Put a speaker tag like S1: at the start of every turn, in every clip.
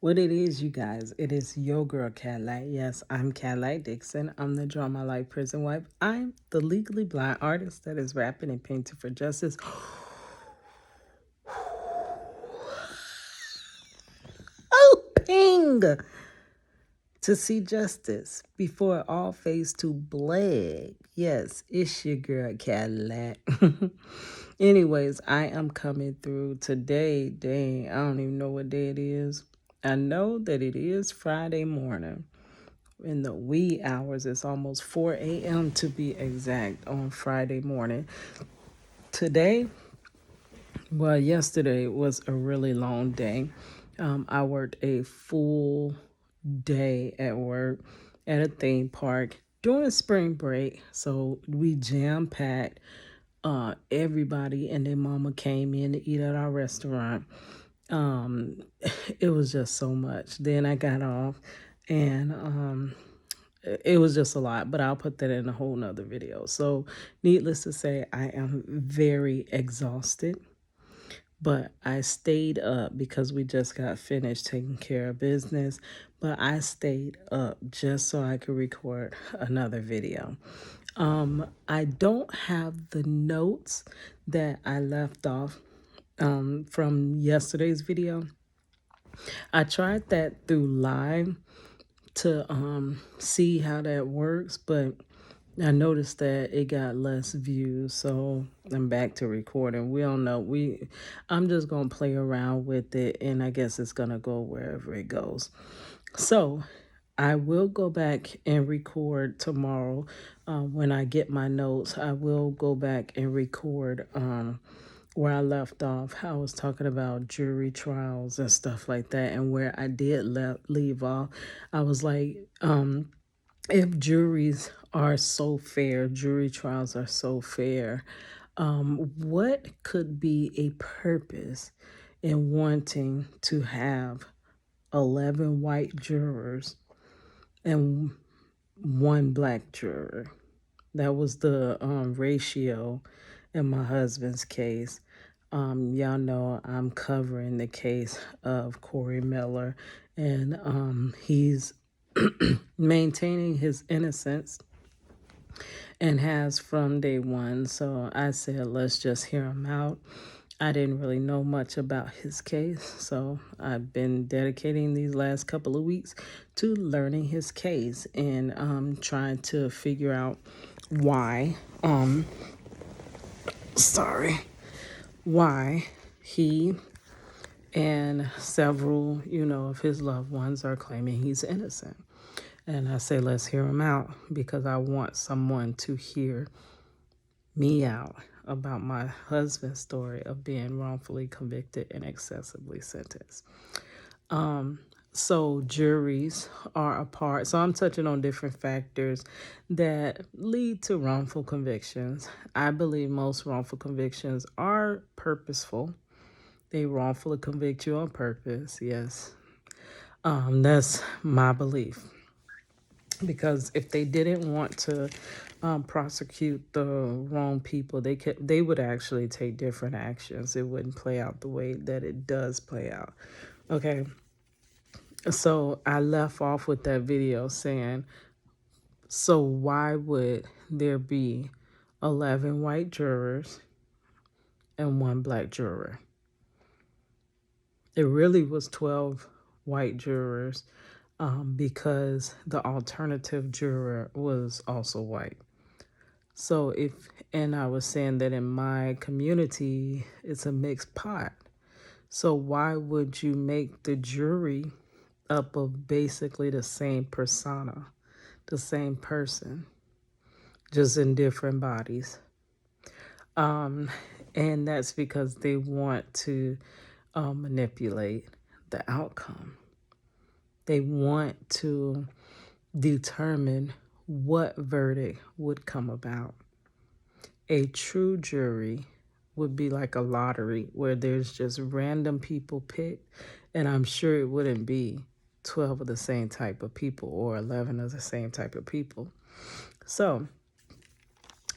S1: What it is, you guys, it is your girl, Catlight. Yes, I'm Catlight Dixon. I'm the Draw My Life prison wife. I'm the legally blind artist that is rapping and painting for justice. Hoping to see justice before it all fades to black. Yes, it's your girl, Cadillac. Anyways, I am coming through today. Dang, I don't even know what day it is. I know that it is Friday morning in the wee hours. It's almost 4 a.m. to be exact on Friday morning. Today, well, yesterday was a really long day. I worked a full day at work at a theme park during spring break. So we jam packed. Everybody and their mama came in to eat at our restaurant. Um, it was just so much. Then I got off and it was just a lot, but I'll put that in a whole nother video. So needless to say, I am very exhausted. But I stayed up because we just got finished taking care of business. But I stayed up just so I could record another video. I don't have the notes that I left off from yesterday's video. I tried that through live to see how that works, but I noticed that it got less views, so I'm back to recording. We don't know. I'm just gonna play around with it, and I guess it's gonna go wherever it goes. So I will go back and record tomorrow when I get my notes. I will go back and record where I left off. I was talking about jury trials and stuff like that, and where I did leave off, I was like, if juries are so fair, jury trials are so fair, what could be a purpose in wanting to have 11 white jurors and one black juror? That was the ratio in my husband's case. Y'all know I'm covering the case of Corey Miller, and he's maintaining his innocence and has from day one. So I said, let's just hear him out. I didn't really know much about his case, so I've been dedicating these last couple of weeks to learning his case and trying to figure out why, why he and several, of his loved ones are claiming he's innocent. And I say, let's hear him out because I want someone to hear me out about my husband's story of being wrongfully convicted and excessively sentenced. So juries are a part. So I'm touching on different factors that lead to wrongful convictions. I believe most wrongful convictions are purposeful. They wrongfully convict you on purpose. Yes. That's my belief. Because if they didn't want to prosecute the wrong people, they would actually take different actions. It wouldn't play out the way that it does play out. Okay. So I left off with that video saying, so why would there be 11 white jurors and one black juror? It really was 12 white jurors because the alternative juror was also white. So and I was saying that in my community, it's a mixed pot. So why would you make the jury up of basically the same persona, the same person, just in different bodies? And that's because they want to manipulate the outcome. They want to determine what verdict would come about. A true jury would be like a lottery where there's just random people picked, and I'm sure it wouldn't be 12 of the same type of people or 11 of the same type of people. So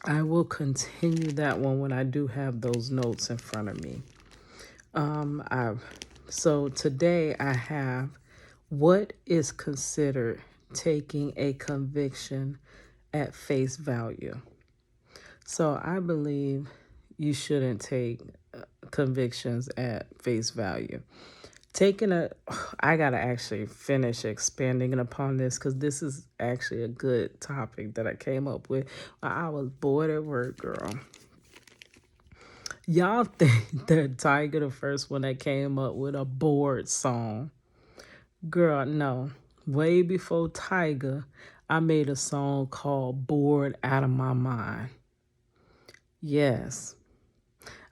S1: I will continue that one when I do have those notes in front of me. So today I have What is considered taking a conviction at face value? So I believe you shouldn't take convictions at face value. I gotta actually finish expanding upon this because this is actually a good topic that I came up with while I was bored at work, girl. Y'all think that Tiger, the first one that came up with a bored song? Girl, no. Way before Tiger, I made a song called Bored Out of My Mind. Yes.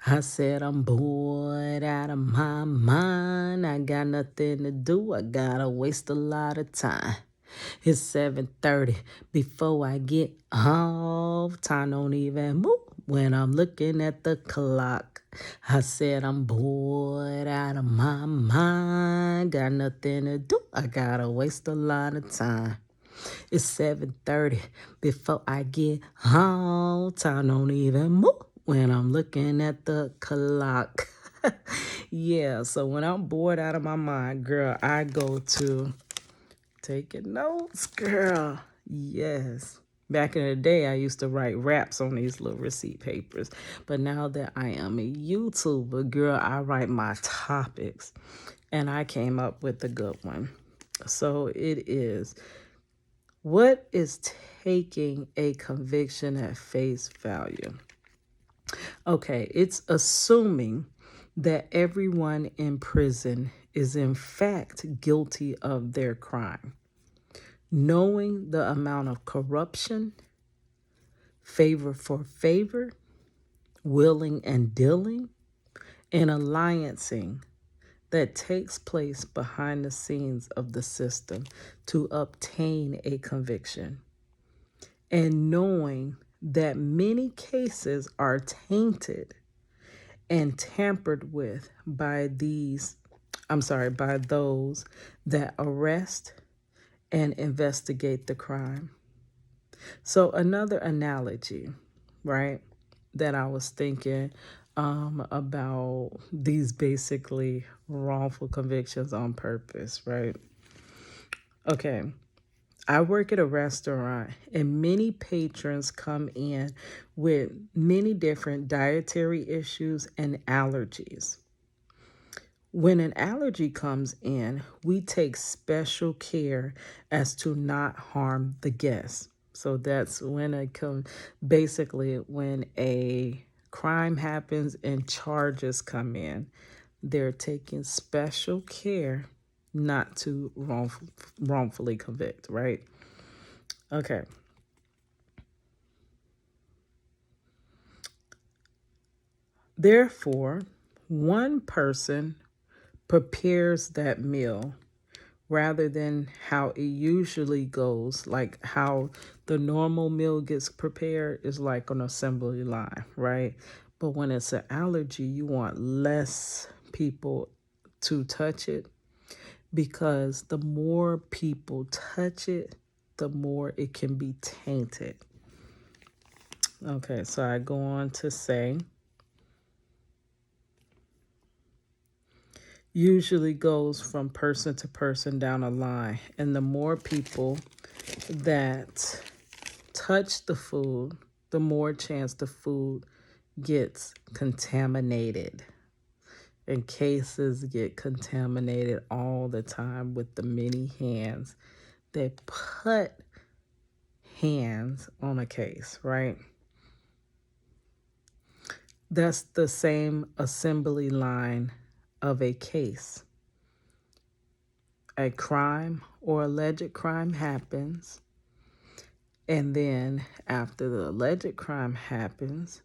S1: I said I'm bored out of my mind. I got nothing to do. I gotta waste a lot of time. It's 7:30 before I get off. Time don't even move when I'm looking at the clock. I said I'm bored out of my mind. Got nothing to do. I gotta waste a lot of time. It's 7:30 before I get home. Time don't even move when I'm looking at the clock. Yeah, so when I'm bored out of my mind, girl, I go to taking notes, girl. Yes. Back in the day, I used to write raps on these little receipt papers. But now that I am a YouTuber, girl, I write my topics. And I came up with a good one. So it is, what is taking a conviction at face value? Okay, it's assuming that everyone in prison is in fact guilty of their crime, knowing the amount of corruption, favor for favor, willing and dealing, and alliancing that takes place behind the scenes of the system to obtain a conviction, and knowing that many cases are tainted and tampered with by by those that arrest and investigate the crime. So another analogy, right, that I was thinking about these basically wrongful convictions on purpose, right? Okay, I work at a restaurant and many patrons come in with many different dietary issues and allergies. When an allergy comes in, we take special care as to not harm the guests. So that's when basically when a crime happens and charges come in, they're taking special care not to wrongfully convict, right? Okay. Therefore, one person prepares that meal rather than how it usually goes, like how the normal meal gets prepared is like an assembly line, right? But when it's an allergy, you want less people to touch it because the more people touch it, the more it can be tainted. Okay, so I go on to say, usually goes from person to person down a line. And the more people that touch the food, the more chance the food gets contaminated. And cases get contaminated all the time with the many hands that put hands on a case, right? That's the same assembly line of a case. A crime or alleged crime happens, and then after the alleged crime happens,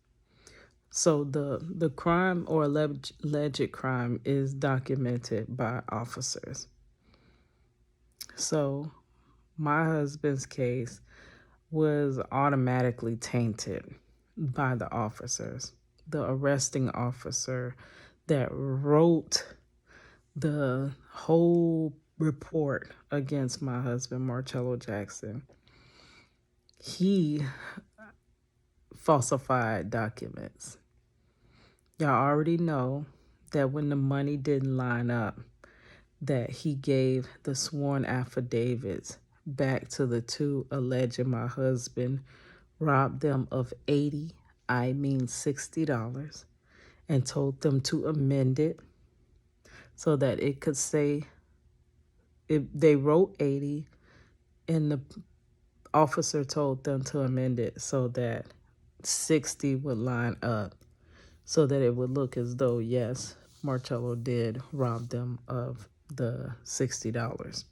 S1: so the crime or alleged crime is documented by officers. So my husband's case was automatically tainted by the officers. The arresting officer that wrote the whole report against my husband, Marcello Jackson, he falsified documents. Y'all already know that when the money didn't line up, that he gave the sworn affidavits back to the two alleging my husband robbed them of $60, and told them to amend it so that it could say, if they wrote 80 and the officer told them to amend it so that 60 would line up, so that it would look as though, yes, Marcello did rob them of the $60.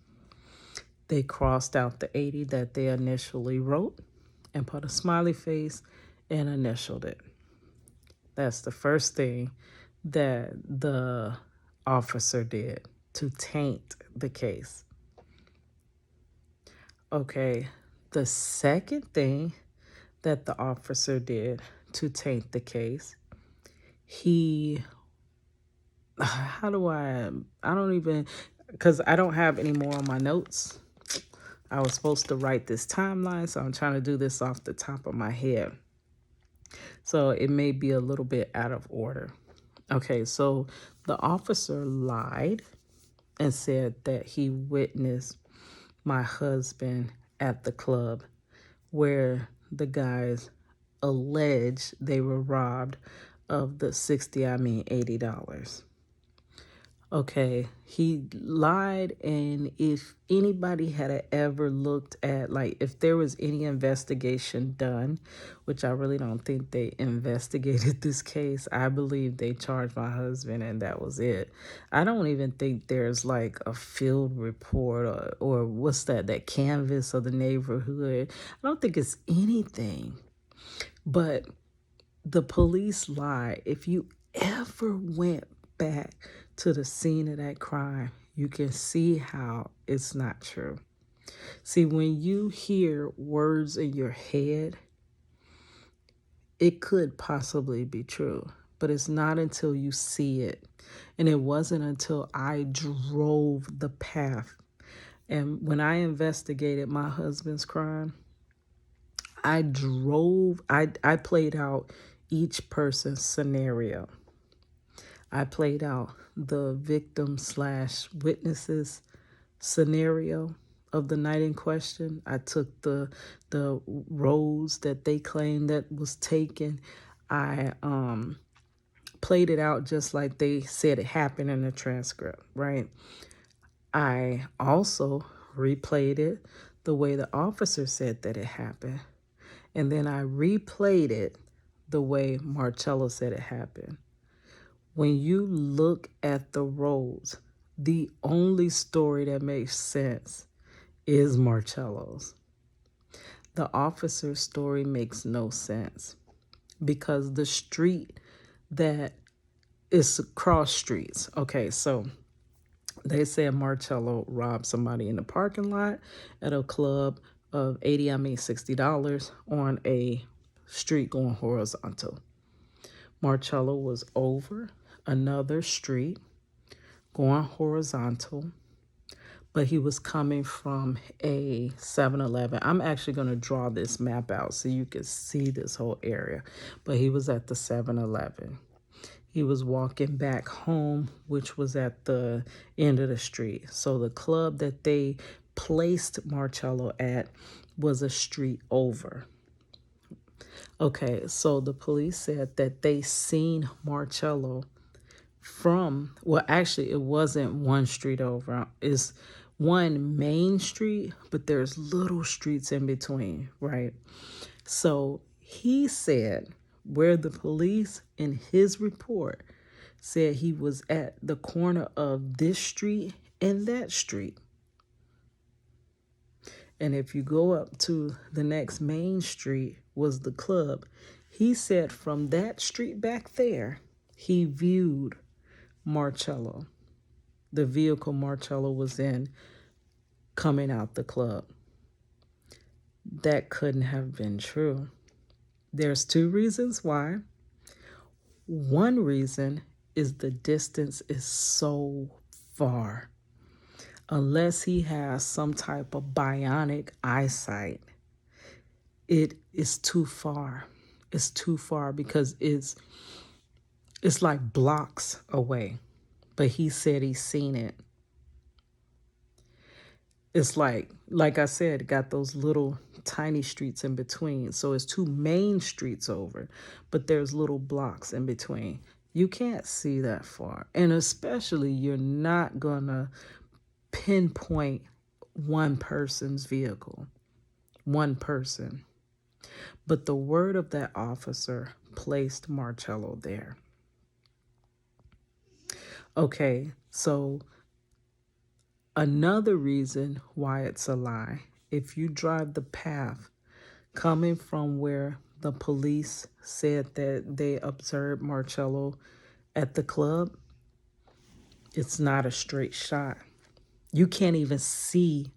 S1: They crossed out the 80 that they initially wrote and put a smiley face and initialed it. That's the first thing that the officer did to taint the case. Okay, the second thing that the officer did to taint the case, I don't even, because I don't have any more on my notes. I was supposed to write this timeline, so I'm trying to do this off the top of my head. So it may be a little bit out of order. Okay, so the officer lied and said that he witnessed my husband at the club where the guys alleged they were robbed of the $80. Okay, he lied, and if anybody had ever looked at, like, if there was any investigation done, which I really don't think they investigated this case, I believe they charged my husband and that was it. I don't even think there's like a field report or what's that canvas of the neighborhood. I don't think it's anything. But the police lie. If you ever went back to the scene of that crime, you can see how it's not true. See, when you hear words in your head, it could possibly be true, but it's not until you see it. And it wasn't until I drove the path. And when I investigated my husband's crime, I played out each person's scenario. I played out the victim / witnesses scenario of the night in question. I took the roads that they claimed that was taken. I played it out just like they said it happened in the transcript, right? I also replayed it the way the officer said that it happened. And then I replayed it the way Marcello said it happened. When you look at the roles, the only story that makes sense is Marcello's. The officer's story makes no sense because the street that is cross streets. Okay, so they said Marcello robbed somebody in the parking lot at a club of $60 on a street going horizontal. Marcello was over another street going horizontal, but he was coming from a 7-Eleven. I'm actually going to draw this map out so you can see this whole area, but he was at the 7-Eleven. He was walking back home, which was at the end of the street. So the club that they placed Marcello at was a street over. Okay, so the police said that they seen Marcello from, well, actually, it wasn't one street over. It's one main street, but there's little streets in between, right? So he said where the police in his report said he was at the corner of this street and that street. And if you go up to the next main street was the club. He said from that street back there, he viewed Marcello, the vehicle Marcello was in, coming out the club. That couldn't have been true. There's two reasons why. One reason is the distance is so far. Unless he has some type of bionic eyesight, it is too far. It's too far because it's like blocks away. But he said he's seen it. It's like I said, it got those little tiny streets in between. So it's two main streets over, but there's little blocks in between. You can't see that far. And especially, you're not going to pinpoint one person's vehicle, one person. But the word of that officer placed Marcello there. Okay, so another reason why it's a lie, if you drive the path coming from where the police said that they observed Marcello at the club, it's not a straight shot. You can't even see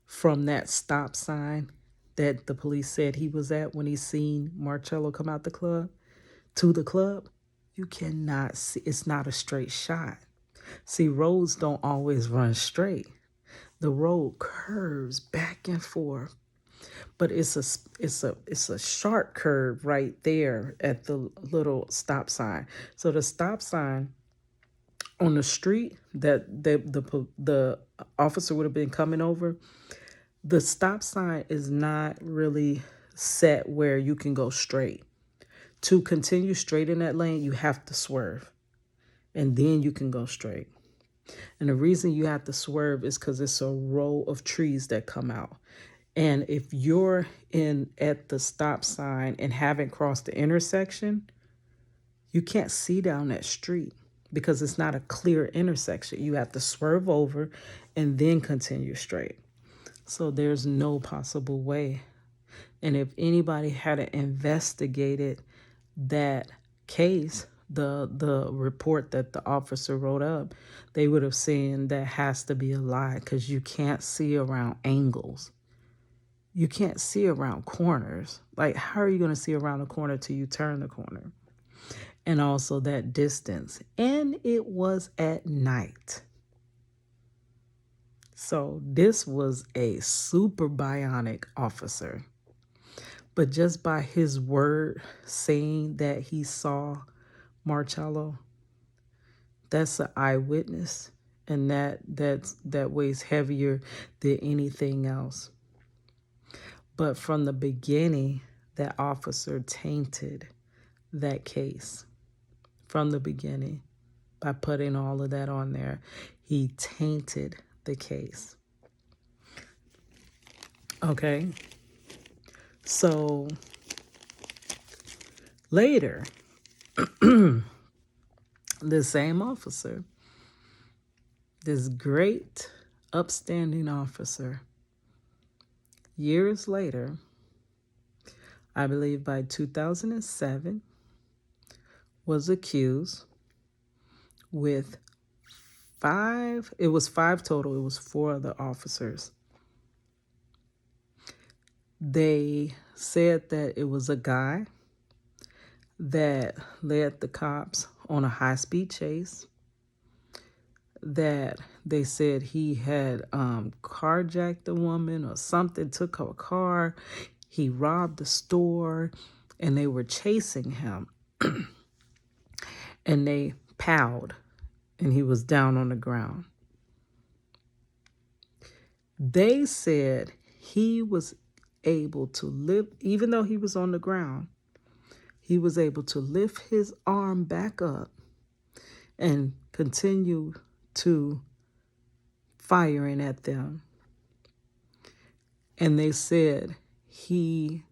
S1: from that stop sign that the police said he was at when he seen Marcello come out the club to the club. You cannot see. It's not a straight shot. See, roads don't always run straight. The road curves back and forth, but it's a sharp curve right there at the little stop sign. So the stop sign on the street that the officer would have been coming over, the stop sign is not really set where you can go straight. To continue straight in that lane, you have to swerve, and then you can go straight. And the reason you have to swerve is because it's a row of trees that come out. And if you're in at the stop sign and haven't crossed the intersection, you can't see down that street because it's not a clear intersection. You have to swerve over and then continue straight. So there's no possible way. And if anybody had investigated that case, the report that the officer wrote up, they would have seen that has to be a lie because you can't see around angles. You can't see around corners. Like, how are you going to see around a corner till you turn the corner? And also that distance. And it was at night. So this was a super bionic officer. But just by his word saying that he saw Marcello, that's an eyewitness. And that weighs heavier than anything else. But from the beginning, that officer tainted that case. From the beginning, by putting all of that on there, he tainted the case. Okay? So later, the same officer, this great upstanding officer, years later, I believe by 2007, was accused with five total, it was 4 other officers. They said that it was a guy that led the cops on a high-speed chase, that they said he had carjacked a woman or something, took her car, he robbed the store, and they were chasing him. And they powed, and he was down on the ground. They said he was able to lift, even though he was on the ground, he was able to lift his arm back up and continue to firing at them. And they said he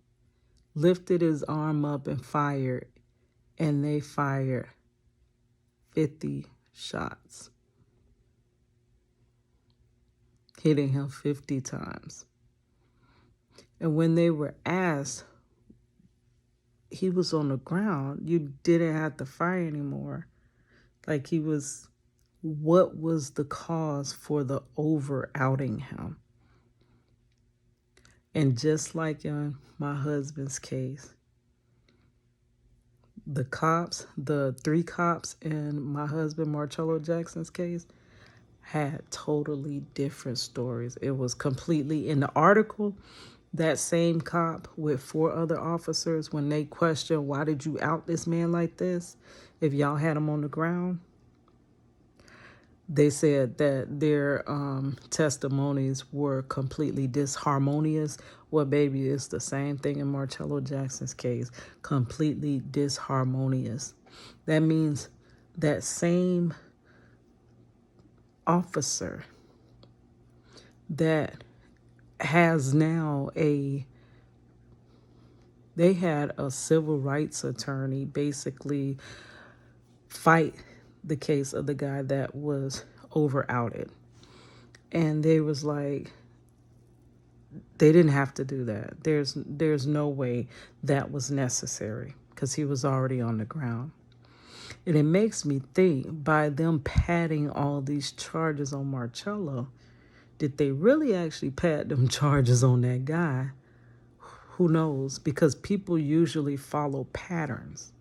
S1: lifted his arm up and fired, and they fired 50 shots, hitting him 50 times. And when they were asked, he was on the ground, you didn't have to fire anymore. Like, what was the cause for the over-outing him? And just like in my husband's case, the 3 cops in my husband Marcello Jackson's case had totally different stories. It was completely, in the article, that same cop with 4 other officers, when they questioned, why did you out this man like this if y'all had him on the ground? They said that their testimonies were completely disharmonious. Well, baby, it's the same thing in Marcello Jackson's case, completely disharmonious. That means that same officer that has now they had a civil rights attorney basically fight the case of the guy that was over outed. And they was like, they didn't have to do that. There's no way that was necessary because he was already on the ground. And it makes me think, by them padding all these charges on Marcello, did they really actually pad them charges on that guy? Who knows? Because people usually follow patterns.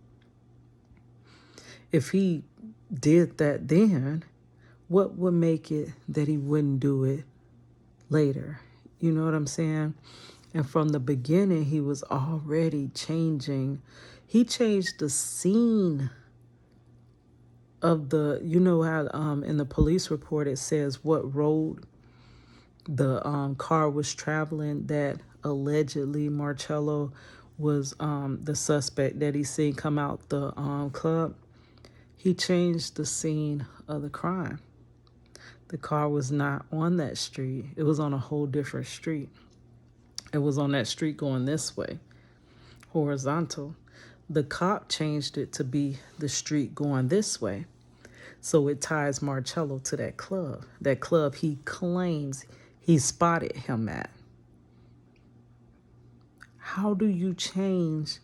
S1: If he did that then, what would make it that he wouldn't do it later? You know what I'm saying? And from the beginning, he was already changing. He changed the scene of the, you know how in the police report it says what road the car was traveling that allegedly Marcello was the suspect that he seen come out the club. He changed the scene of the crime. The car was not on that street. It was on a whole different street. It was on that street going this way, horizontal. The cop changed it to be the street going this way. So it ties Marcello to that club he claims he spotted him at. How do you change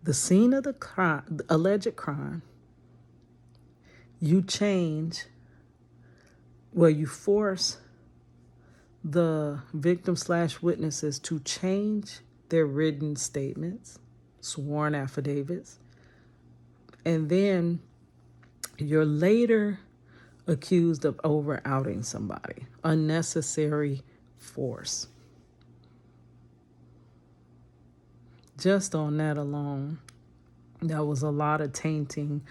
S1: the scene of the crime, the alleged crime? You change, well, you force the victim/witnesses to change their written statements, sworn affidavits, and then you're later accused of over-outing somebody. Unnecessary force. Just on that alone, there was a lot of tainting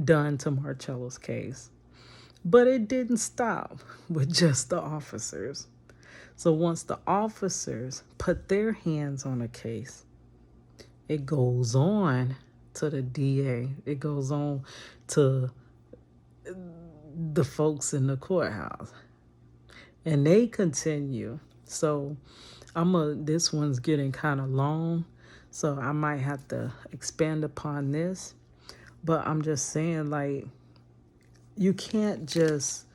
S1: done to Marcello's case. But it didn't stop with just the officers. So once the officers put their hands on a case, it goes on to the DA. It goes on to the folks in the courthouse. And they continue. So this one's getting kind of long, so I might have to expand upon this. But I'm just saying, like, you can't just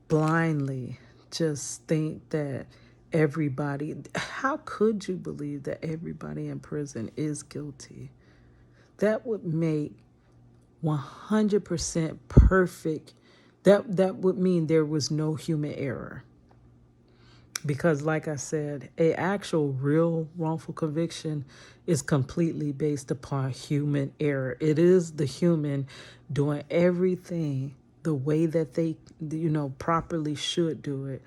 S1: blindly just think that everybody, how could you believe that everybody in prison is guilty? That would make 100% perfect. That would mean there was no human error. Because like I said, a actual real wrongful conviction is completely based upon human error. It is the human doing everything the way that they, properly should do it.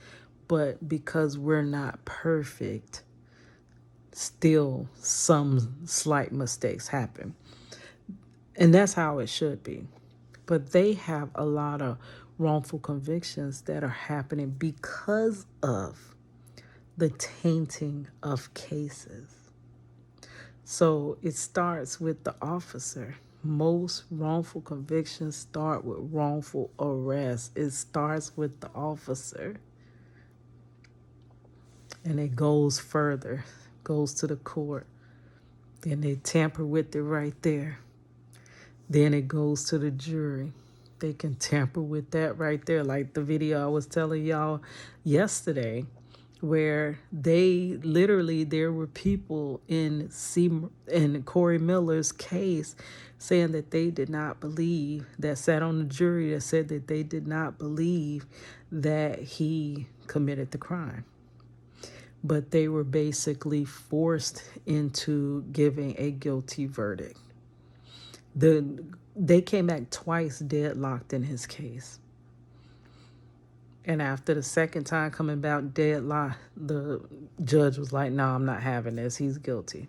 S1: But because we're not perfect, still some slight mistakes happen. And that's how it should be. But they have a lot of wrongful convictions that are happening because of the tainting of cases. So it starts with the officer. Most wrongful convictions start with wrongful arrest. It starts with the officer. And it goes further, goes to the court. Then they tamper with it right there. Then it goes to the jury. They can tamper with that right there. Like the video I was telling y'all yesterday, where there were people in Corey Miller's case saying that they did not believe, that sat on the jury that said that they did not believe that he committed the crime. But they were basically forced into giving a guilty verdict. They came back twice deadlocked in his case. And after the second time coming back deadlocked, the judge was like, no, I'm not having this. He's guilty.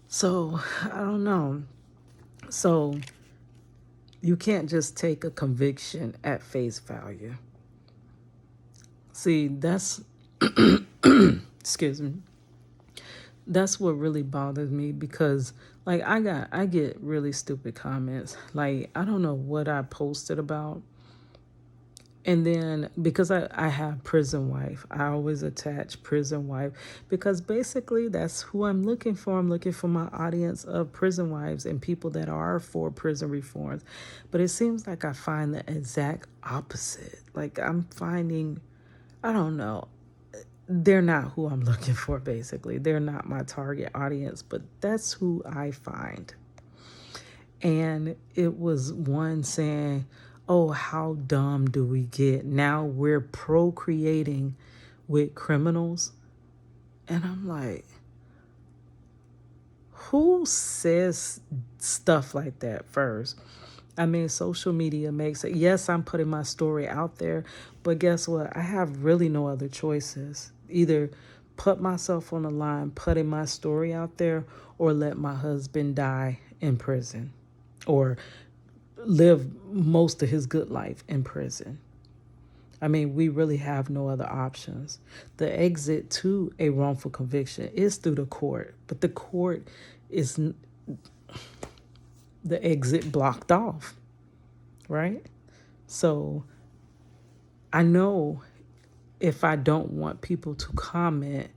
S1: So, I don't know. So, You can't just take a conviction at face value. See, that's, excuse me, that's what really bothers me because like I get really stupid comments. Like I don't know what I posted about. And then because I have prison wife, I always attach prison wife because basically that's who I'm looking for. I'm looking for my audience of prison wives and people that are for prison reforms. But it seems like I find the exact opposite. Like I'm finding, I don't know, they're not who I'm looking for, basically. They're not my target audience, but that's who I find. And it was one saying, oh, how dumb do we get? Now we're procreating with criminals. And I'm like, who says stuff like that first? I mean, social media makes it. Yes, I'm putting my story out there, but guess what? I have really no other choices. Either put myself on the line, putting my story out there, or let my husband die in prison or live most of his good life in prison. I mean, we really have no other options. The exit to a wrongful conviction is through the court, but the court is the exit blocked off, right? So I know if I don't want people to comment,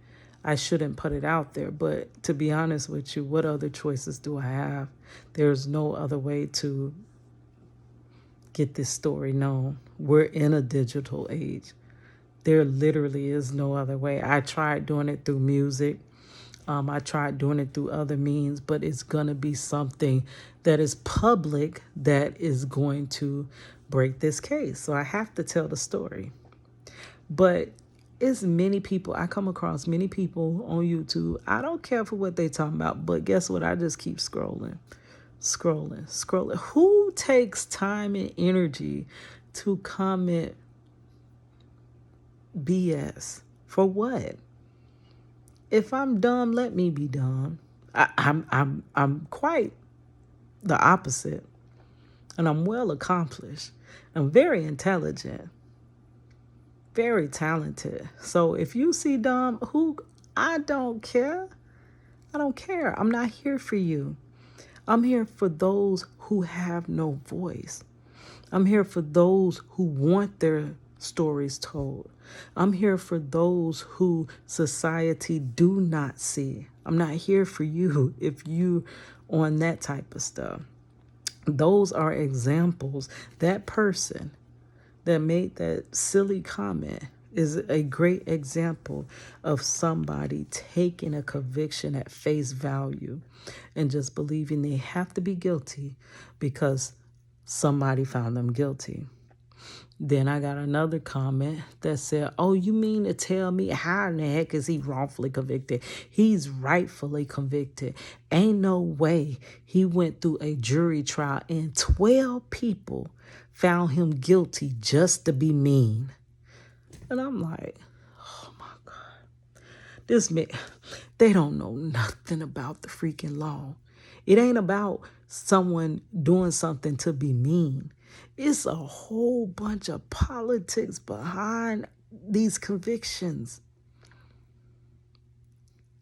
S1: I shouldn't put it out there. But to be honest with you, what other choices do I have? There's no other way to get this story known. We're in a digital age. There literally is no other way. I tried doing it through music. I tried doing it through other means, but it's going to be something that is public that is going to break this case. So I have to tell the story. But it's many people. I come across many people on YouTube. I don't care for what they talking about, but guess what? I just keep scrolling. Who takes time and energy to comment BS? For what? If I'm dumb, let me be dumb. I'm quite the opposite, and I'm well accomplished. I'm very intelligent, very talented. So if you see dumb, I don't care. I don't care. I'm not here for you. I'm here for those who have no voice. I'm here for those who want their stories told. I'm here for those who society do not see. I'm not here for you if you on that type of stuff. Those are examples. That person that made that silly comment is a great example of somebody taking a conviction at face value and just believing they have to be guilty because somebody found them guilty. Then I got another comment that said, oh, you mean to tell me how in the heck is he wrongfully convicted? He's rightfully convicted. Ain't no way he went through a jury trial and 12 people found him guilty just to be mean. And I'm like, oh my God. This man, they don't know nothing about the freaking law. It ain't about someone doing something to be mean. It's a whole bunch of politics behind these convictions.